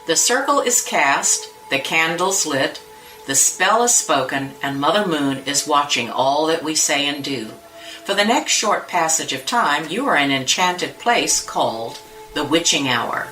The circle is cast, the candles lit, the spell is spoken, and Mother Moon is watching all that we say and do. For the next short passage of time, you are in an enchanted place called the Wytching Hour.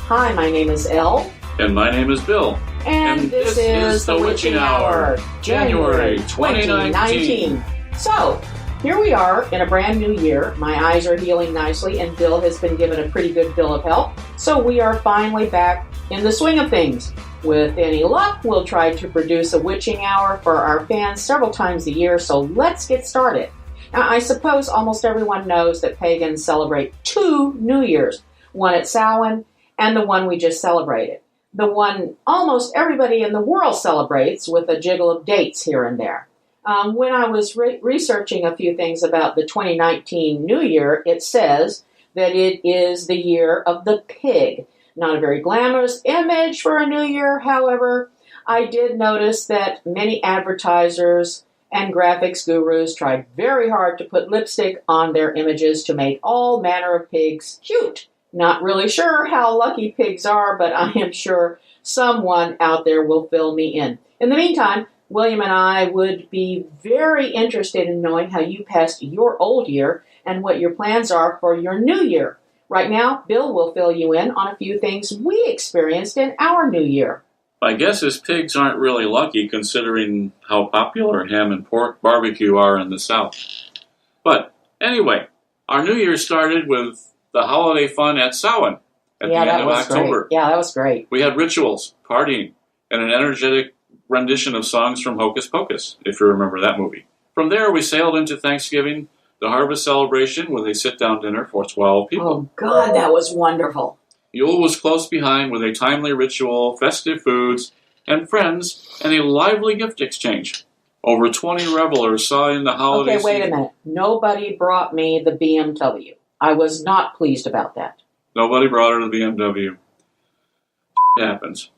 Hi, my name is Elle. And my name is Bill. And this is the Wytching Hour, January 2019. So, here we are in a brand new year. My eyes are healing nicely, and Bill has been given a pretty good bill of health. So we are finally back in the swing of things. With any luck, we'll try to produce a Wytching Hour for our fans several times a year, so let's get started. Now, I suppose almost everyone knows that pagans celebrate two New Years, one at Samhain and the one we just celebrated. The one almost everybody in the world celebrates, with a jiggle of dates here and there. When I was researching a few things about the 2019 New Year, it says that it is the year of the pig. Not a very glamorous image for a New Year, however. I did notice that many advertisers and graphics gurus tried very hard to put lipstick on their images to make all manner of pigs cute. Not really sure how lucky pigs are, but I am sure someone out there will fill me in. In the meantime, William and I would be very interested in knowing how you passed your old year and what your plans are for your new year. Right now, Bill will fill you in on a few things we experienced in our new year. My guess is pigs aren't really lucky considering how popular ham and pork barbecue are in the South. But anyway, our new year started with the holiday fun at Samhain at the end of October. Great. Yeah, that was great. We had rituals, partying, and an energetic rendition of songs from Hocus Pocus, if you remember that movie. From there, we sailed into Thanksgiving, the harvest celebration, with a sit-down dinner for 12 people. Oh, God, that was wonderful. Yule was close behind with a timely ritual, festive foods, and friends, and a lively gift exchange. Over 20 revelers saw in the holiday season. Okay, wait a minute. Nobody brought me the BMW. I was not pleased about that. Nobody brought her the BMW. It happens.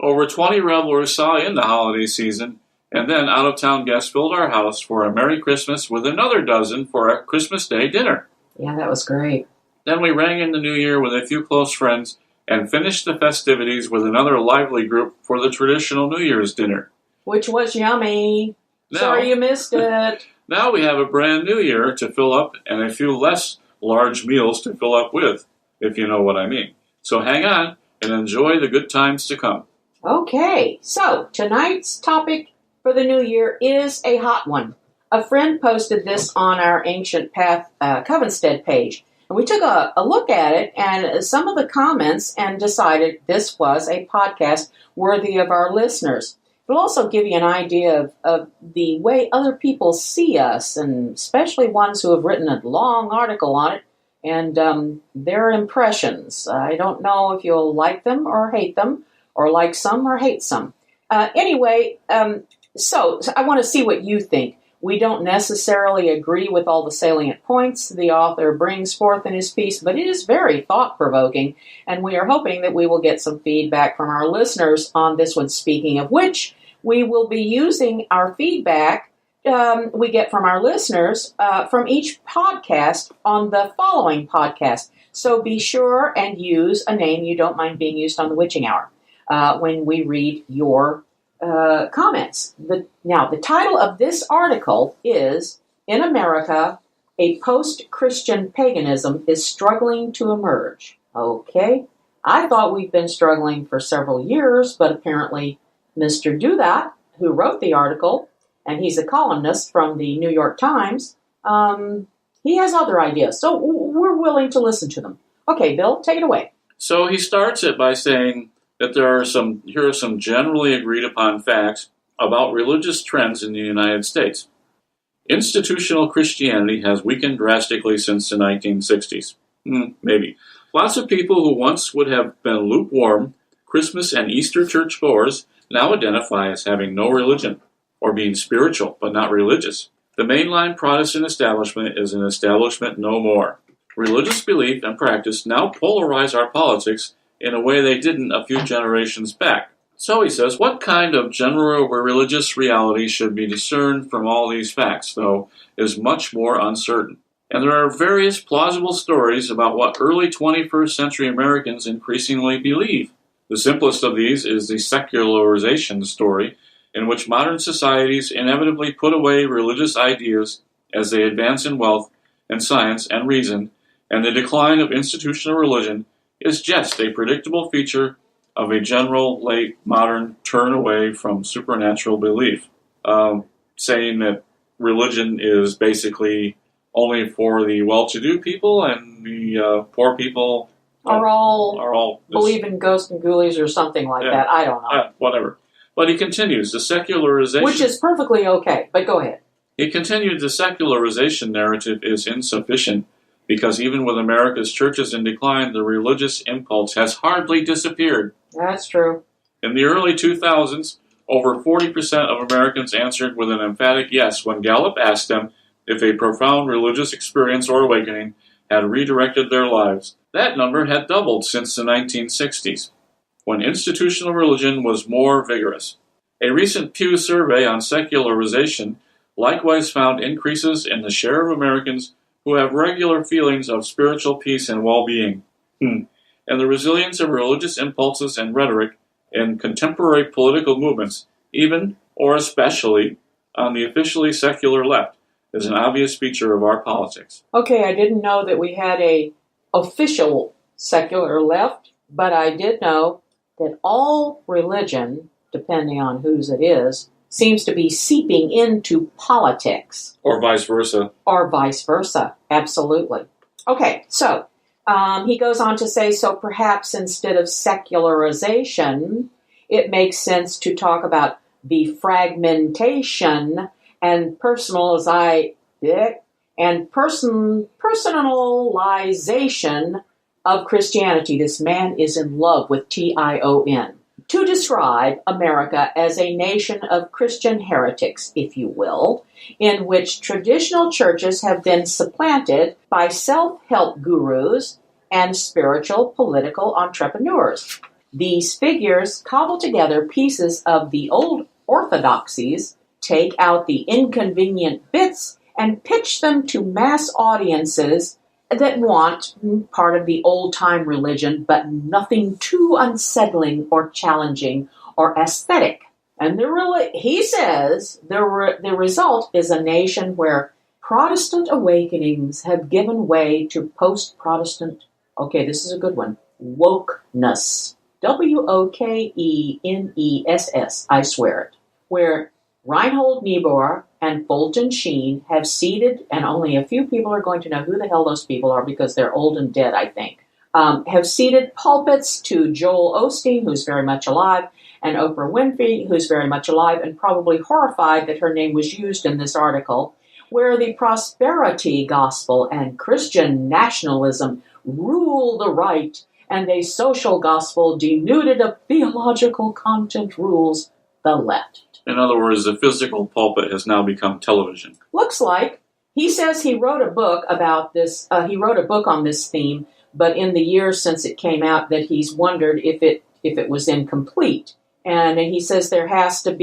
Over 20 revelers saw in the holiday season, and then out-of-town guests filled our house for a Merry Christmas with another dozen for a Christmas Day dinner. Yeah, that was great. Then we rang in the New Year with a few close friends and finished the festivities with another lively group for the traditional New Year's dinner. Which was yummy. Sorry you missed it. Now we have a brand new year to fill up and a few less large meals to fill up with, if you know what I mean. So hang on and enjoy the good times to come. Okay, so tonight's topic for the new year is a hot one. A friend posted this on our Ancient Path Covenstead page, and we took a look at it and some of the comments and decided this was a podcast worthy of our listeners. It'll also give you an idea of the way other people see us, and especially ones who have written a long article on it, and their impressions. I don't know if you'll like them or hate them, or like some or hate some. So I want to see what you think. We don't necessarily agree with all the salient points the author brings forth in his piece, but it is very thought-provoking, and we are hoping that we will get some feedback from our listeners on this one, speaking of which, we will be using our feedback we get from our listeners from each podcast on the following podcast. So be sure and use a name you don't mind being used on the Wytching Hour when we read your comments. Now, the title of this article is, In America, a Post-Christian Paganism is Struggling to Emerge. Okay, I thought we'd been struggling for several years, but apparently Mr. Do That, who wrote the article, and he's a columnist from the New York Times, he has other ideas, so we're willing to listen to them. Okay, Bill, take it away. So he starts it by saying that here are some generally agreed upon facts about religious trends in the United States. Institutional Christianity has weakened drastically since the 1960s. Maybe. Lots of people who once would have been lukewarm Christmas and Easter church goers now identify as having no religion, or being spiritual but not religious. The mainline Protestant establishment is an establishment no more. Religious belief and practice now polarize our politics in a way they didn't a few generations back. So he says, what kind of general religious reality should be discerned from all these facts, though, is much more uncertain. And there are various plausible stories about what early 21st century Americans increasingly believe. The simplest of these is the secularization story, in which modern societies inevitably put away religious ideas as they advance in wealth and science and reason, and the decline of institutional religion is just a predictable feature of a general late modern turn away from supernatural belief, saying that religion is basically only for the well-to-do people and the poor people are all believe in ghosts and ghoulies or something like that. I don't know. Whatever. But he continues, the secularization... Which is perfectly okay, but go ahead. He continued, the secularization narrative is insufficient because even with America's churches in decline, the religious impulse has hardly disappeared. That's true. In the early 2000s, over 40% of Americans answered with an emphatic yes when Gallup asked them if a profound religious experience or awakening had redirected their lives. That number had doubled since the 1960s, when institutional religion was more vigorous. A recent Pew survey on secularization likewise found increases in the share of Americans who have regular feelings of spiritual peace and well-being, and the resilience of religious impulses and rhetoric in contemporary political movements, even, or especially, on the officially secular left, is an obvious feature of our politics. Okay, I didn't know that we had a official secular left, but I did know that all religion, depending on whose it is, seems to be seeping into politics. Or vice versa. Or vice versa, absolutely. Okay, so he goes on to say, so perhaps instead of secularization, it makes sense to talk about the fragmentation and personalization of Christianity. This man is in love with Tion. To describe America as a nation of Christian heretics, if you will, in which traditional churches have been supplanted by self-help gurus and spiritual political entrepreneurs. These figures cobble together pieces of the old orthodoxies, take out the inconvenient bits, and pitch them to mass audiences that want part of the old-time religion, but nothing too unsettling or challenging or aesthetic. And he says the result is a nation where Protestant awakenings have given way to post-Protestant, okay, this is a good one, wokeness. Wokeness, I swear it. Where Reinhold Niebuhr and Fulton Sheen have seated, and only a few people are going to know who the hell those people are because they're old and dead, I think, have seated pulpits to Joel Osteen, who's very much alive, and Oprah Winfrey, who's very much alive, and probably horrified that her name was used in this article, where the prosperity gospel and Christian nationalism rule the right, and a social gospel denuded of theological content rules the left. In other words, the physical pulpit has now become television. Looks like. He says he wrote a book about this. He wrote a book on this theme, but in the years since it came out, that he's wondered if it was incomplete. And he says there has to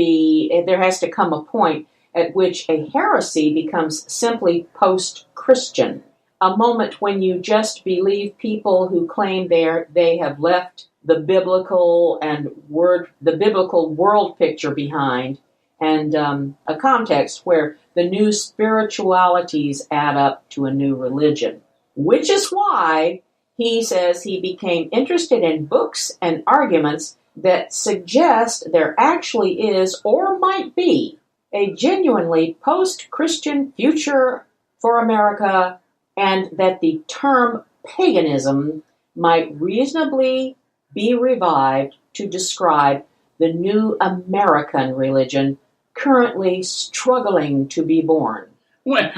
come a point at which a heresy becomes simply post-Christian, a moment when you just believe people who claim they have left the biblical world picture behind, and a context where the new spiritualities add up to a new religion. Which is why he says he became interested in books and arguments that suggest there actually is, or might be, a genuinely post-Christian future for America, and that the term paganism might reasonably be revived to describe the new American religion currently struggling to be born. When,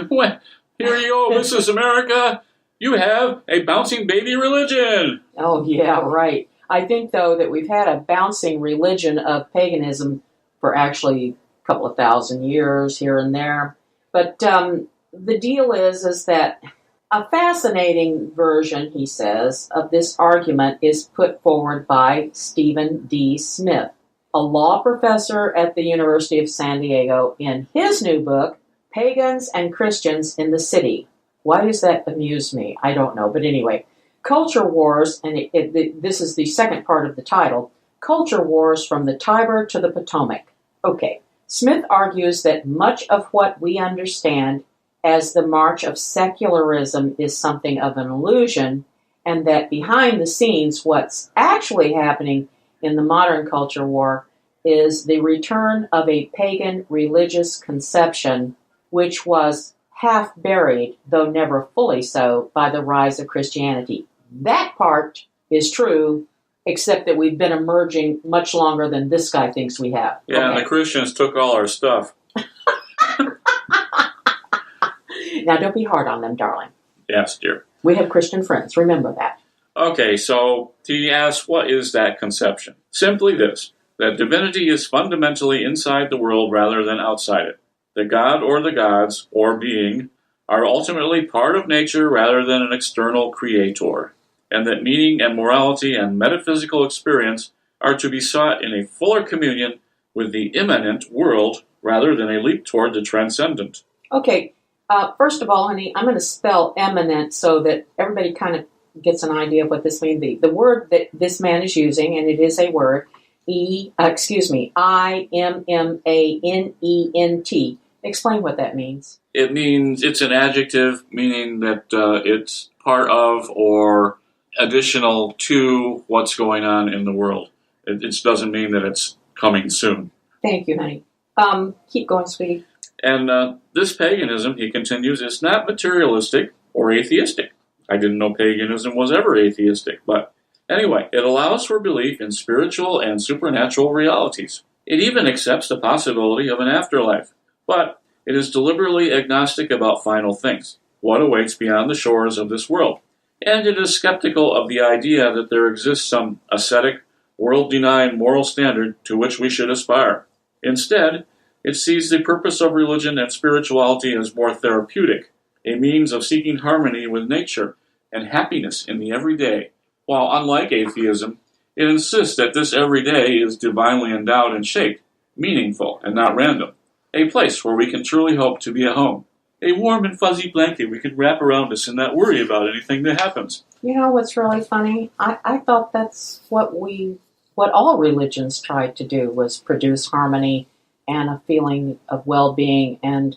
here you go, this is America. You have a bouncing baby religion. Oh, yeah, right. I think, though, that we've had a bouncing religion of paganism for actually a couple of thousand years here and there. But the deal is that a fascinating version, he says, of this argument is put forward by Stephen D. Smith, a law professor at the University of San Diego, in his new book, Pagans and Christians in the City. Why does that amuse me? I don't know. But anyway, Culture Wars, and this is the second part of the title, Culture Wars from the Tiber to the Potomac. Okay, Smith argues that much of what we understand as the march of secularism is something of an illusion, and that behind the scenes, what's actually happening in the modern culture war is the return of a pagan religious conception, which was half buried, though never fully so, by the rise of Christianity. That part is true, except that we've been emerging much longer than this guy thinks we have. Yeah, okay. And the Christians took all our stuff. Now, don't be hard on them, darling. Yes, dear. We have Christian friends. Remember that. Okay, so he asks, what is that conception? Simply this, that divinity is fundamentally inside the world rather than outside it. That God or the gods, or being, are ultimately part of nature rather than an external creator, and that meaning and morality and metaphysical experience are to be sought in a fuller communion with the immanent world rather than a leap toward the transcendent. Okay, first of all, honey, I'm going to spell eminent so that everybody kind of gets an idea of what this means. The word that this man is using, and it is a word, I-M-M-A-N-E-N-T. Explain what that means. It means it's an adjective, meaning that it's part of or additional to what's going on in the world. It doesn't mean that it's coming soon. Thank you, honey. Keep going, sweetie. And this paganism, he continues, is not materialistic or atheistic. I didn't know paganism was ever atheistic, but anyway, it allows for belief in spiritual and supernatural realities. It even accepts the possibility of an afterlife, but it is deliberately agnostic about final things, what awaits beyond the shores of this world, and it is skeptical of the idea that there exists some ascetic, world-denying moral standard to which we should aspire. Instead, it sees the purpose of religion and spirituality as more therapeutic, a means of seeking harmony with nature and happiness in the everyday, while, unlike atheism, it insists that this everyday is divinely endowed and shaped, meaningful and not random, a place where we can truly hope to be a home, a warm and fuzzy blanket we can wrap around us and not worry about anything that happens. You know what's really funny? I thought that's what all religions tried to do, was produce harmony and a feeling of well-being and,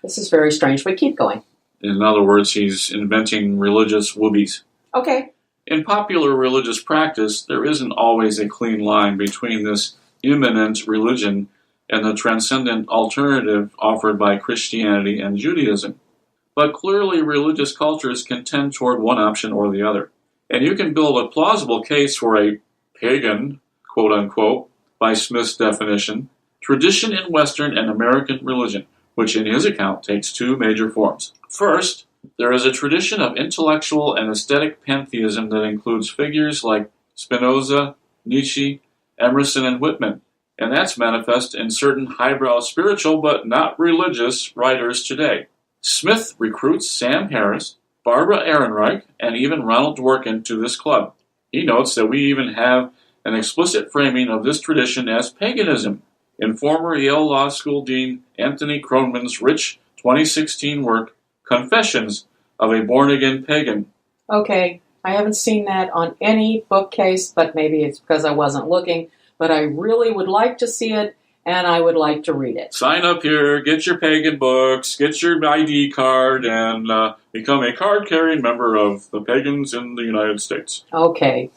this is very strange, but keep going. In other words, he's inventing religious whoobies. Okay. In popular religious practice, there isn't always a clean line between this immanent religion and the transcendent alternative offered by Christianity and Judaism. But clearly, religious cultures can tend toward one option or the other. And you can build a plausible case for a pagan, quote-unquote, by Smith's definition, tradition in Western and American religion, which in his account takes two major forms. First, there is a tradition of intellectual and aesthetic pantheism that includes figures like Spinoza, Nietzsche, Emerson, and Whitman, and that's manifest in certain highbrow spiritual but not religious writers today. Smith recruits Sam Harris, Barbara Ehrenreich, and even Ronald Dworkin to this club. He notes that we even have an explicit framing of this tradition as paganism in former Yale Law School Dean Anthony Kronman's rich 2016 work, Confessions of a Born-Again Pagan. Okay, I haven't seen that on any bookcase, but maybe it's because I wasn't looking, but I really would like to see it, and I would like to read it. Sign up here, get your pagan books, get your ID card, and become a card-carrying member of the Pagans in the United States. Okay.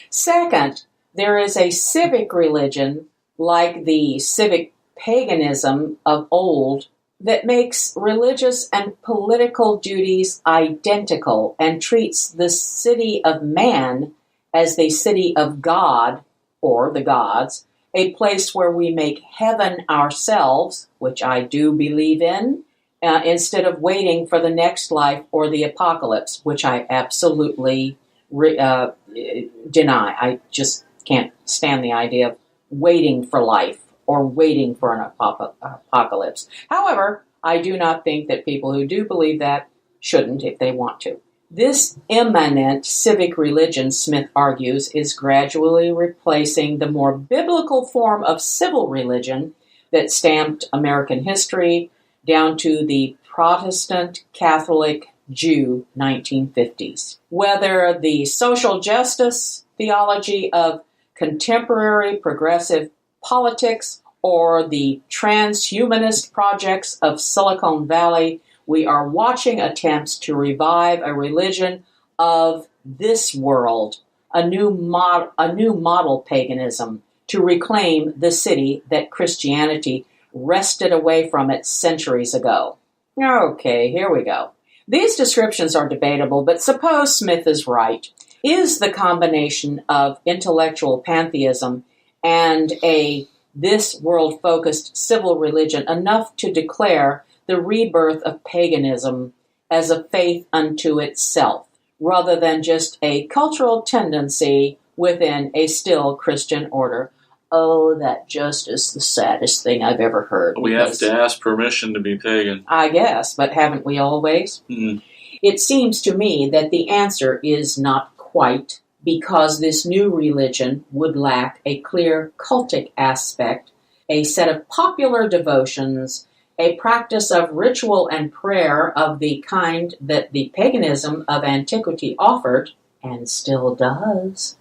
Second, there is a civic religion, like the civic paganism of old, that makes religious and political duties identical and treats the city of man as the city of God, or the gods, a place where we make heaven ourselves, which I do believe in, instead of waiting for the next life or the apocalypse, which I absolutely deny. I just can't stand the idea of waiting for life or waiting for an apocalypse. However, I do not think that people who do believe that shouldn't if they want to. This immanent civic religion, Smith argues, is gradually replacing the more biblical form of civil religion that stamped American history down to the Protestant Catholic Jew 1950s. Whether the social justice theology of contemporary progressive politics or the transhumanist projects of Silicon Valley, we are watching attempts to revive a religion of this world, a new model paganism, to reclaim the city that Christianity wrested away from it centuries ago. Okay, here we go. These descriptions are debatable, but suppose Smith is right. Is the combination of intellectual pantheism and a this world-focused civil religion enough to declare the rebirth of paganism as a faith unto itself, rather than just a cultural tendency within a still Christian order? Oh, that just is the saddest thing I've ever heard. We have to ask permission to be pagan. I guess, but haven't we always? Mm. It seems to me that the answer is not quite, because this new religion would lack a clear cultic aspect, a set of popular devotions, a practice of ritual and prayer of the kind that the paganism of antiquity offered, and still does,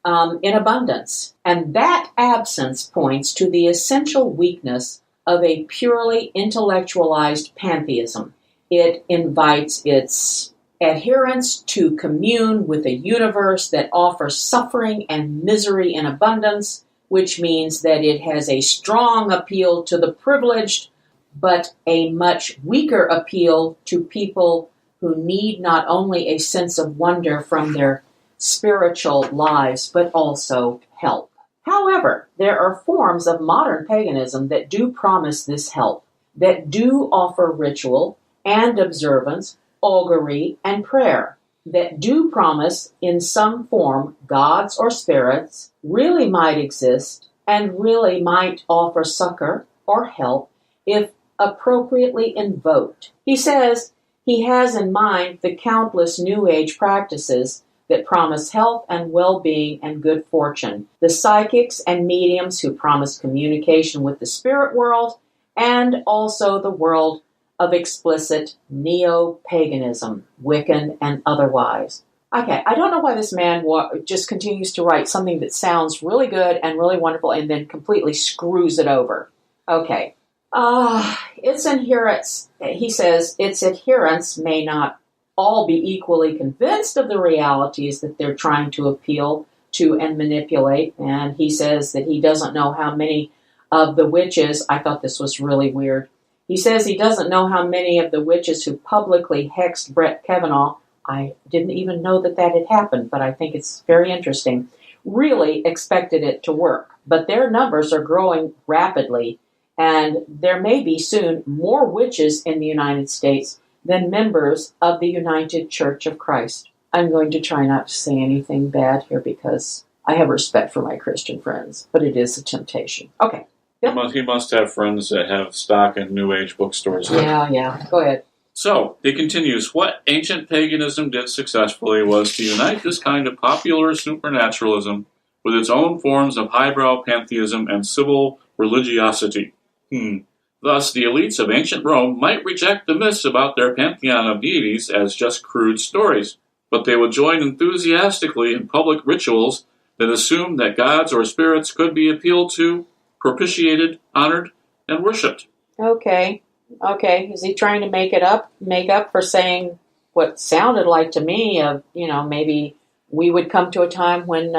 in abundance. And that absence points to the essential weakness of a purely intellectualized pantheism. It invites its adherents to commune with a universe that offers suffering and misery in abundance, which means that it has a strong appeal to the privileged, but a much weaker appeal to people who need not only a sense of wonder from their spiritual lives, but also help. However, there are forms of modern paganism that do promise this help, that do offer ritual and observance, augury, and prayer, that do promise in some form gods or spirits really might exist and really might offer succor or help if appropriately invoked. He says he has in mind the countless New Age practices that promise health and well-being and good fortune, the psychics and mediums who promise communication with the spirit world, and also the world of explicit neo-paganism, Wiccan and otherwise. Okay, I don't know why this man just continues to write something that sounds really good and really wonderful and then completely screws it over. Okay. Its adherents, he says, its adherents may not all be equally convinced of the realities that they're trying to appeal to and manipulate. And he says that he doesn't know how many of the witches, I thought this was really weird. He says he doesn't know how many of the witches who publicly hexed Brett Kavanaugh, I didn't even know that had happened, but I think it's very interesting, really expected it to work. But their numbers are growing rapidly, and there may be soon more witches in the United States than members of the United Church of Christ. I'm going to try not to say anything bad here because I have respect for my Christian friends, but it is a temptation. Okay. Yep. He must have friends that have stock in New Age bookstores. Yeah. Go ahead. So, he continues, what ancient paganism did successfully was to unite this kind of popular supernaturalism with its own forms of highbrow pantheism and civil religiosity. Thus, the elites of ancient Rome might reject the myths about their pantheon of deities as just crude stories, but they would join enthusiastically in public rituals that assumed that gods or spirits could be appealed to, propitiated, honored, and worshipped. Okay. Is he trying to make up for saying what sounded like to me of, maybe we would come to a time when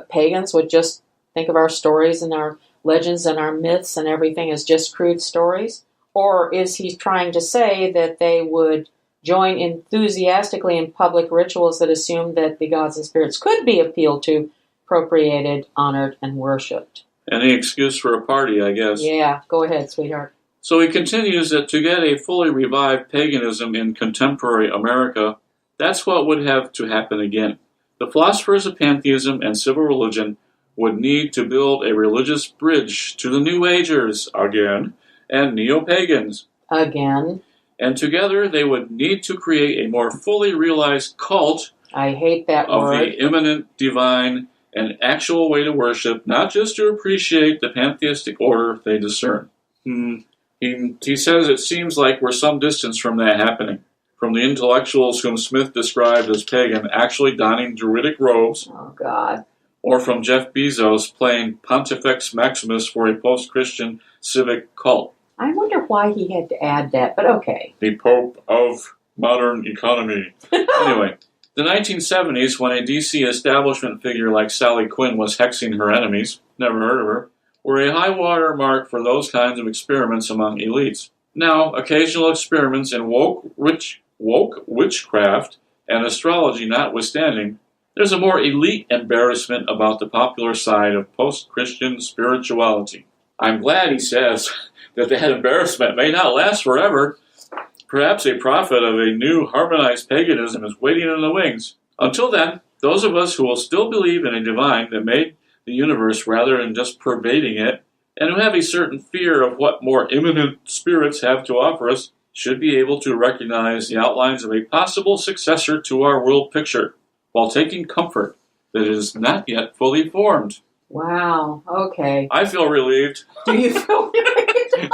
pagans would just think of our stories and our legends and our myths and everything as just crude stories? Or is he trying to say that they would join enthusiastically in public rituals that assumed that the gods and spirits could be appealed to, appropriated, honored, and worshipped? Any excuse for a party, I guess. Yeah, go ahead, sweetheart. So he continues that to get a fully revived paganism in contemporary America, that's what would have to happen again. The philosophers of pantheism and civil religion would need to build a religious bridge to the New Agers again and neo-pagans. Again. and together they would need to create a more fully realized cult I hate that of word. the immanent divine, an actual way to worship, not just to appreciate the pantheistic order they discern. He says it seems like we're some distance from that happening, from the intellectuals whom Smith described as pagan actually donning Druidic robes, Oh, God. or from Jeff Bezos playing Pontifex Maximus for a post-Christian civic cult. I wonder why he had to add that, but okay. The Pope of modern economy. Anyway, the 1970s, when a DC establishment figure like Sally Quinn was hexing her enemies, never heard of her, were a high-water mark for those kinds of experiments among elites. Now, occasional experiments in woke witchcraft and astrology notwithstanding, there's a more elite embarrassment about the popular side of post-Christian spirituality. I'm glad, he says, that embarrassment may not last forever. Perhaps a prophet of a new harmonized paganism is waiting in the wings. Until then, those of us who will still believe in a divine that made the universe rather than just pervading it, and who have a certain fear of what more imminent spirits have to offer us, should be able to recognize the outlines of a possible successor to our world picture, while taking comfort that it is not yet fully formed. Wow. Okay. I feel relieved. Do you feel relieved?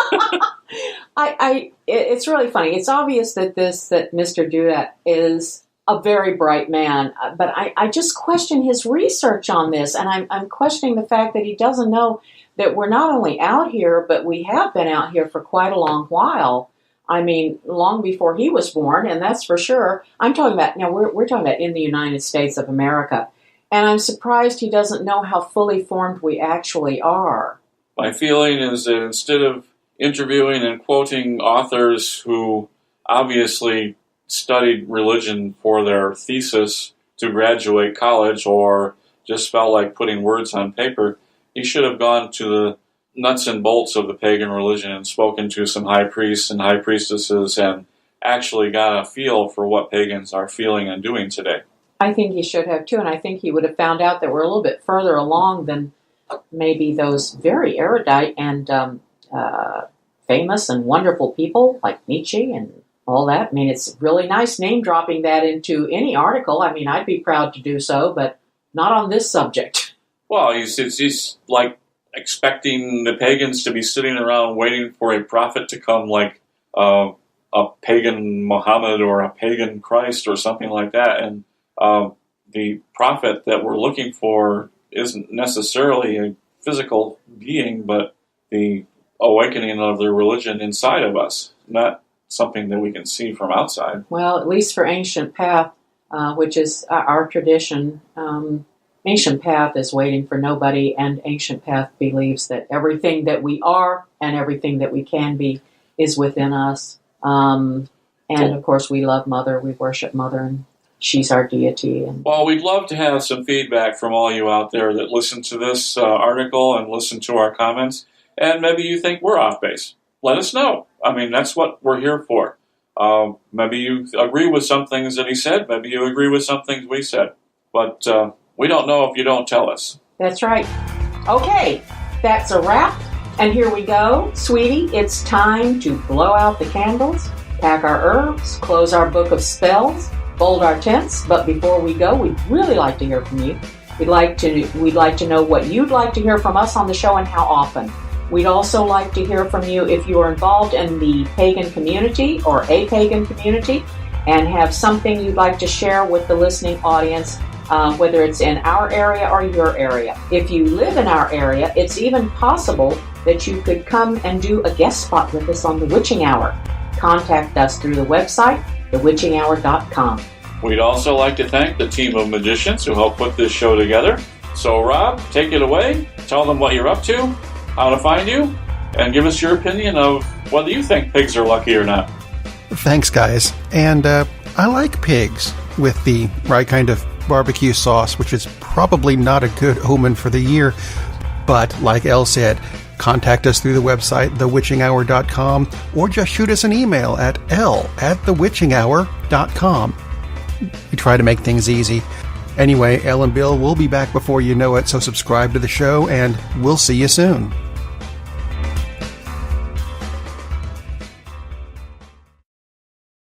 It's really funny. It's obvious that Mr. Dudat is a very bright man, but I just question his research on this, and I'm questioning the fact that he doesn't know that we're not only out here, but we have been out here for quite a long while. I mean, long before he was born, and that's for sure. I'm talking about, now we're talking about in the United States of America, and I'm surprised he doesn't know how fully formed we actually are. My feeling is that instead of interviewing and quoting authors who obviously studied religion for their thesis to graduate college or just felt like putting words on paper, he should have gone to the nuts and bolts of the pagan religion and spoken to some high priests and high priestesses and actually got a feel for what pagans are feeling and doing today. I think he should have too, and I think he would have found out that we're a little bit further along than maybe those very erudite and famous and wonderful people like Nietzsche and all that. I mean, it's really nice name dropping that into any article. I mean, I'd be proud to do so, but not on this subject. Well, he's like expecting the pagans to be sitting around waiting for a prophet to come, like a pagan Muhammad or a pagan Christ or something like that. And the prophet that we're looking for isn't necessarily a physical being, but the awakening of the religion inside of us, not something that we can see from outside. Well, at least for Ancient Path, which is our tradition, Ancient Path is waiting for nobody, and Ancient Path believes that everything that we are and everything that we can be is within us. And of course, we love Mother, we worship Mother, and she's our deity. And well, we'd love to have some feedback from all you out there that listen to this article and listen to our comments, and maybe you think we're off base. Let us know. I mean, that's what we're here for. Maybe you agree with some things that he said. Maybe you agree with some things we said. But we don't know if you don't tell us. That's right. Okay, that's a wrap. And here we go. Sweetie, it's time to blow out the candles, pack our herbs, close our book of spells, fold our tents. But before we go, we'd really like to hear from you. We'd like to know what you'd like to hear from us on the show and how often. We'd also like to hear from you if you are involved in the pagan community or a pagan community and have something you'd like to share with the listening audience, whether it's in our area or your area. If you live in our area, it's even possible that you could come and do a guest spot with us on the Wytching Hour. Contact us through the website, thewitchinghour.com. We'd also like to thank the team of magicians who helped put this show together. So, Rob, take it away. Tell them what you're up to, how to find you, and give us your opinion of whether you think pigs are lucky or not. Thanks, guys. And I like pigs with the right kind of barbecue sauce, which is probably not a good omen for the year. But like Elle said, contact us through the website, thewitchinghour.com, or just shoot us an email at l@thewitchinghour.com. We try to make things easy. Anyway, Elle and Bill will be back before you know it, so subscribe to the show, and we'll see you soon.